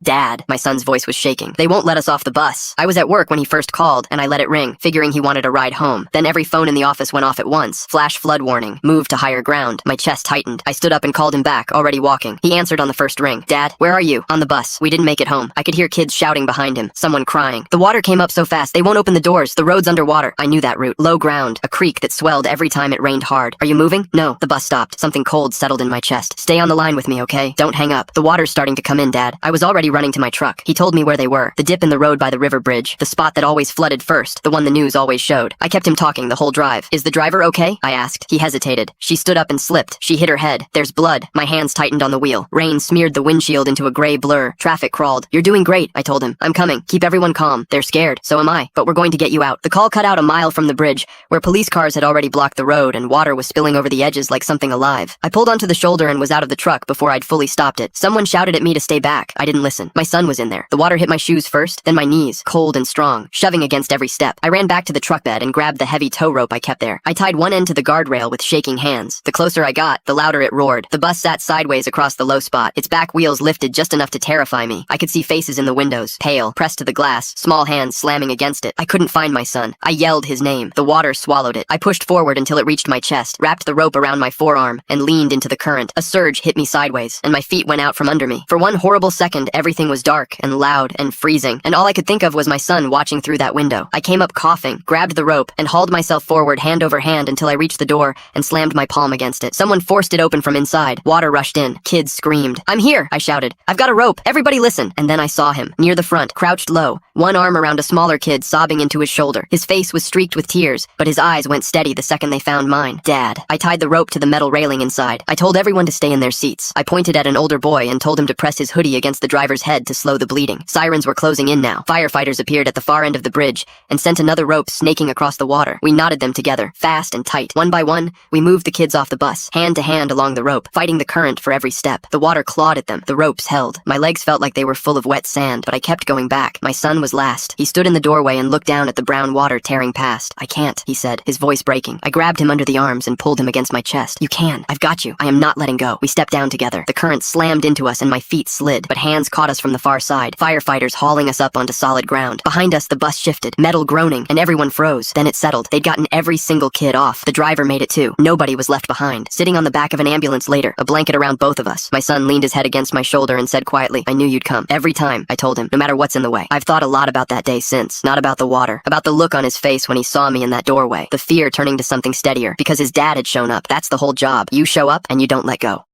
Dad, my son's voice was shaking. They won't let us off the bus. I was at work when he first called, and I let it ring, figuring he wanted a ride home. Then every phone in the office went off at once. Flash flood warning. Move to higher ground. My chest tightened. I stood up and called him back, already walking. He answered on the first ring. Dad, where are you? On the bus. We didn't make it home. I could hear kids shouting behind him. Someone crying. The water came up so fast, they won't open the doors. The road's underwater. I knew that route. Low ground. A creek that swelled every time it rained hard. Are you moving? No. The bus stopped. Something cold settled in my chest. Stay on the line with me, okay? Don't hang up. The water's starting to come in, Dad. I was already running to my truck. He told me where they were. The dip in the road by the river bridge. The spot that always flooded first. The one the news always showed. I kept him talking the whole drive. Is the driver okay? I asked. He hesitated. She stood up and slipped. She hit her head. There's blood. My hands tightened on the wheel. Rain smeared the windshield into a gray blur. Traffic crawled. You're doing great, I told him. I'm coming. Keep everyone calm. They're scared. So am I. But we're going to get you out. The call cut out a mile from the bridge, where police cars had already blocked the road and water was spilling over the edges like something alive. I pulled onto the shoulder and was out of the truck before I'd fully stopped it. Someone shouted at me to stay back. I didn't listen. My son was in there. The water hit my shoes first, then my knees, cold and strong, shoving against every step. I ran back to the truck bed and grabbed the heavy tow rope I kept there. I tied one end to the guardrail with shaking hands. The closer I got, the louder it roared. The bus sat sideways across the low spot, its back wheels lifted just enough to terrify me. I could see faces in the windows, pale, pressed to the glass, small hands slamming against it. I couldn't find my son. I yelled his name. The water swallowed it. I pushed forward until it reached my chest, wrapped the rope around my forearm, and leaned into the current. A surge hit me sideways, and my feet went out from under me. For one horrible second, everything was dark and loud and freezing, and all I could think of was my son watching through that window. I came up coughing, grabbed the rope, and hauled myself forward hand over hand until I reached the door and slammed my palm against it. Someone forced it open from inside. Water rushed in. Kids screamed. I'm here, I shouted. I've got a rope. Everybody listen. And then I saw him, near the front, crouched low, one arm around a smaller kid sobbing into his shoulder. His face was streaked with tears, but his eyes went steady the second they found mine. Dad. I tied the rope to the metal railing inside. I told everyone to stay in their seats. I pointed at an older boy and told him to press his hoodie against the driver's head to slow the bleeding. Sirens were closing in now. Firefighters appeared at the far end of the bridge and sent another rope snaking across the water. We knotted them together, fast and tight. One by one, we moved the kids off the bus, hand to hand along the rope, fighting the current for every step. The water clawed at them. The ropes held. My legs felt like they were full of wet sand, but I kept going back. My son was last. He stood in the doorway and looked down at the brown water tearing past. I can't, he said, his voice breaking. I grabbed him under the arms and pulled him against my chest. You can. I've got you. I am not letting go. We stepped down together. The current slammed into us and my feet slid, but hands caught us from the far side. Firefighters hauling us up onto solid ground. Behind us, the bus shifted, metal groaning, and everyone froze. Then it settled. They'd gotten every single kid off. The driver made it too. Nobody was left behind. Sitting on the back of an ambulance later, a blanket around both of us. My son leaned his head against my shoulder and said quietly, I knew you'd come. Every time, I told him, no matter what's in the way. I've thought a lot about that day since. Not about the water. About the look on his face when he saw me in that doorway. The fear turning to something steadier. Because his dad had shown up. That's the whole job. You show up and you don't let go.